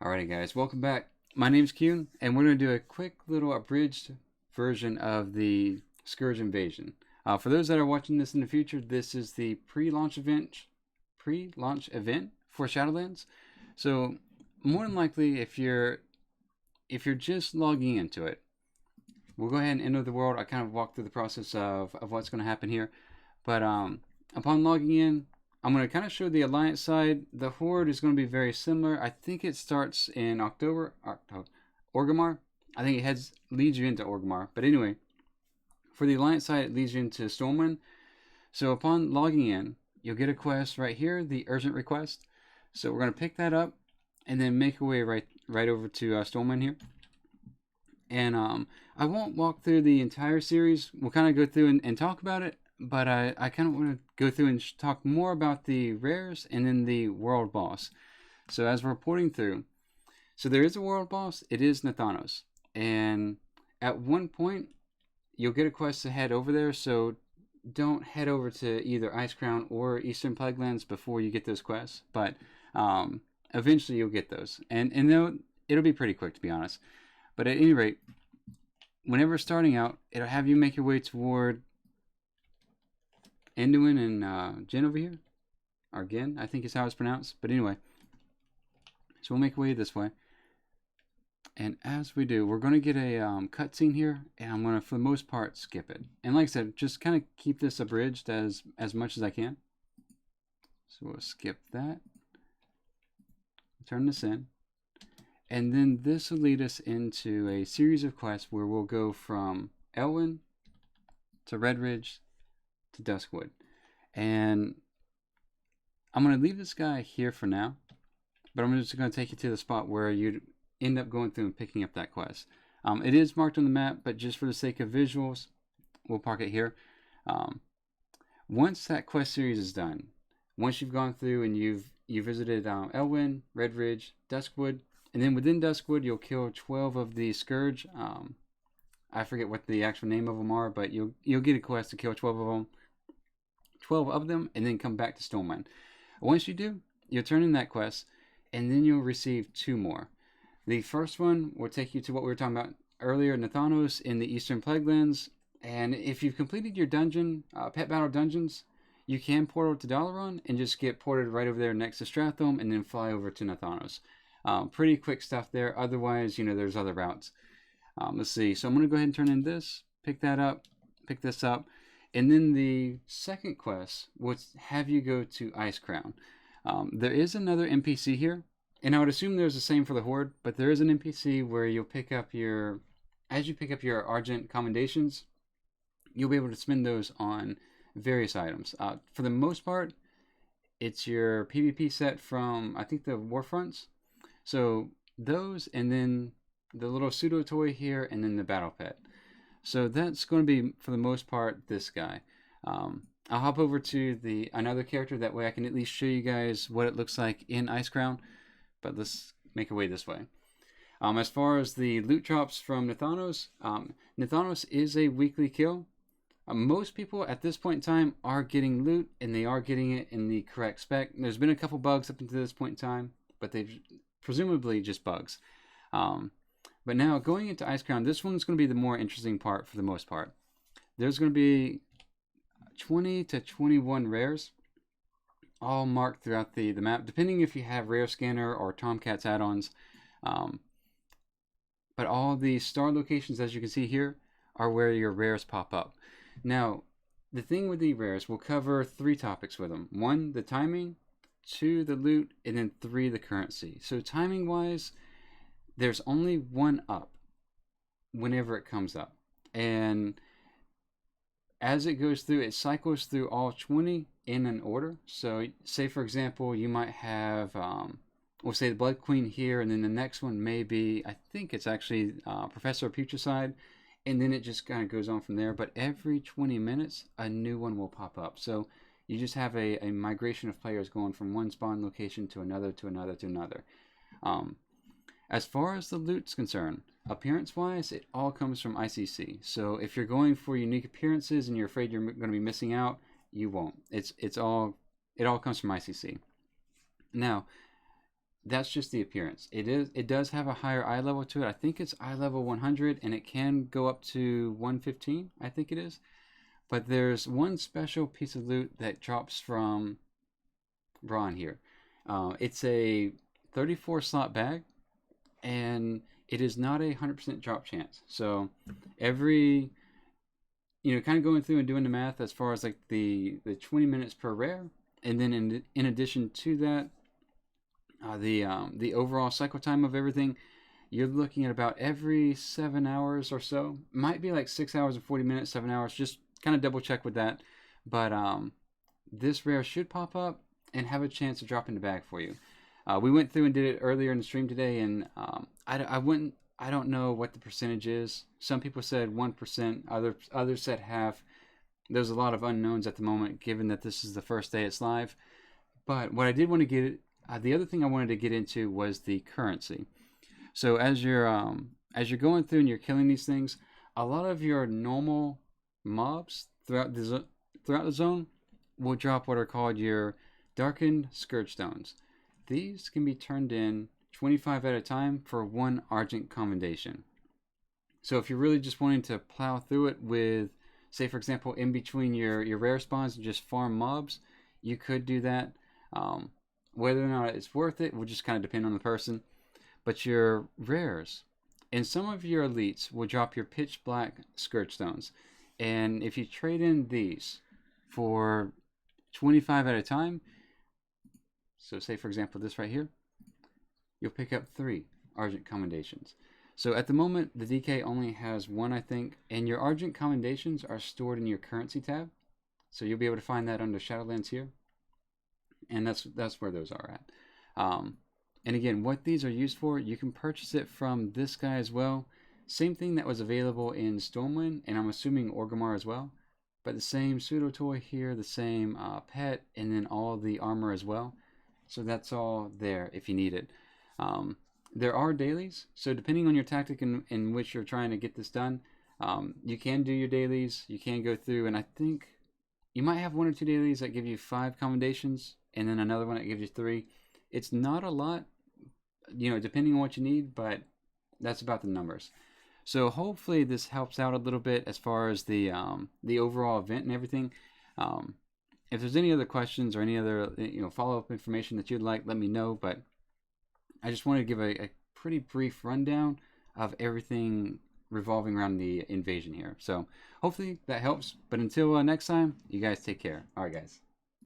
Alrighty guys, welcome back. My name's Kuhn, and we're going to do a quick little abridged version of the Scourge Invasion. For those that are watching this in the future, this is the pre-launch event for Shadowlands. So more than likely, if you're just logging into it, we'll go ahead and enter the world. I kind of walk through the process of what's going to happen here. But upon logging in, I'm going to kind of show the Alliance side. The Horde is going to be very similar. I think it starts in October. Orgrimmar. I think it leads you into Orgrimmar. But anyway, for the Alliance side, it leads you into Stormwind. So upon logging in, you'll get a quest right here, the Urgent request. So we're going to pick that up and then make our way right over to Stormwind here. And I won't walk through the entire series. We'll kind of go through and talk about it. But I kind of want to go through and talk more about the rares and then the world boss. So as we're reporting through, so there is a world boss. It is Nathanos. And at one point, you'll get a quest to head over there. So don't head over to either Icecrown or Eastern Plaguelands before you get those quests. But eventually you'll get those. And it'll be pretty quick, to be honest. But at any rate, whenever starting out, it'll have you make your way toward Enduin and Jen over here. Argent, I think is how it's pronounced. But anyway, so we'll make our way this way. And as we do, we're going to get a cutscene here. And I'm going to, for the most part, skip it. And like I said, just kind of keep this abridged as much as I can. So we'll skip that. Turn this in. And then this will lead us into a series of quests where we'll go from Elwyn to Redridge to Duskwood. And I'm going to leave this guy here for now, but I'm just going to take you to the spot where you end up going through and picking up that quest. It is marked on the map, but just for the sake of visuals, we'll park it here. Once that quest series is done, once you've gone through and you visited Elwyn, Redridge, Duskwood, and then within Duskwood, you'll kill 12 of the Scourge. I forget what the actual name of them are, but you'll get a quest to kill 12 of them, and then come back to Stormwind. Once you do, you'll turn in that quest, and then you'll receive 2 more. The first one will take you to what we were talking about earlier, Nathanos in the Eastern Plaguelands. And if you've completed your dungeon, pet battle dungeons, you can portal to Dalaran and just get ported right over there next to Stratholme, and then fly over to Nathanos. Pretty quick stuff there. Otherwise, there's other routes. Let's see. So I'm going to go ahead and turn in this, pick this up. And then the second quest would have you go to Icecrown. There is another NPC here. And I would assume there's the same for the Horde. But there is an NPC where you'll pick up as you pick up your Argent Commendations, you'll be able to spend those on various items. For the most part, it's your PvP set from, I think, the Warfronts. So those, and then the little pseudo toy here, and then the battle pet. So that's going to be, for the most part, this guy. I'll hop over to another character, that way I can at least show you guys what it looks like in Icecrown. But let's make our way this way. As far as the loot drops from Nathanos, Nathanos is a weekly kill. Most people at this point in time are getting loot, and they are getting it in the correct spec. There's been a couple bugs up until this point in time, but they've presumably just bugs. But now, going into Icecrown, this one's going to be the more interesting part for the most part. There's going to be 20 to 21 rares, all marked throughout the map, depending if you have Rare Scanner or Tomcat's add-ons. But all the star locations, as you can see here, are where your rares pop up. Now, the thing with the rares, we'll cover 3 topics with them. 1, the timing, 2, the loot, and then 3, the currency. So timing-wise, there's only 1 up whenever it comes up. And as it goes through, it cycles through all 20 in an order. So say, for example, you might have, we'll say the Blood Queen here, and then the next one may be, I think it's actually Professor Putricide, and then it just kind of goes on from there. But every 20 minutes, a new one will pop up. So you just have a migration of players going from one spawn location to another, to another, to another. As far as the loot's concerned, appearance-wise, it all comes from ICC. So if you're going for unique appearances and you're afraid you're going to be missing out, you won't. It all comes from ICC. Now, that's just the appearance. It does have a higher eye level to it. I think it's eye level 100, and it can go up to 115. I think it is. But there's one special piece of loot that drops from Braun here. It's a 34 slot bag, and it is not a 100% drop chance. So every, kind of going through and doing the math as far as like the 20 minutes per rare, and then in addition to that, the overall cycle time of everything, you're looking at about every 7 hours or so. Might be like 6 hours and 40 minutes, 7 hours. Just kind of double check with that. But this rare should pop up and have a chance to drop in the bag for you. We went through and did it earlier in the stream today, and I don't know what the percentage is. Some people said 1%, others said half. There's a lot of unknowns at the moment, given that this is the first day it's live. But what I did want to get, the other thing I wanted to get into was the currency. So as you're going through and you're killing these things, a lot of your normal mobs throughout the zone will drop what are called your Darkened Scourgestones. These can be turned in 25 at a time for 1 Argent Commendation. So if you're really just wanting to plow through it with, say for example, in between your rare spawns and just farm mobs, you could do that. Whether or not it's worth it will just kind of depend on the person. But your rares and some of your elites will drop your pitch black Scourgestones. And if you trade in these for 25 at a time, so say for example this right here, you'll pick up 3 Argent Commendations. So at the moment, the DK only has 1, I think, and your Argent Commendations are stored in your currency tab. So you'll be able to find that under Shadowlands here. And that's where those are at. And again, what these are used for, you can purchase it from this guy as well. Same thing that was available in Stormwind, and I'm assuming Orgrimmar as well. But the same pseudo toy here, the same pet, and then all the armor as well. So that's all there if you need it. There are dailies, so depending on your tactic in which you're trying to get this done, you can do your dailies. You can go through, and I think you might have 1 or 2 dailies that give you 5 commendations, and then another one that gives you 3. It's not a lot, depending on what you need, but that's about the numbers. So hopefully this helps out a little bit as far as the overall event and everything. If there's any other questions or any other follow-up information that you'd like, let me know. But I just wanted to give a pretty brief rundown of everything revolving around the invasion here. So hopefully that helps. But until next time, you guys take care. All right, guys.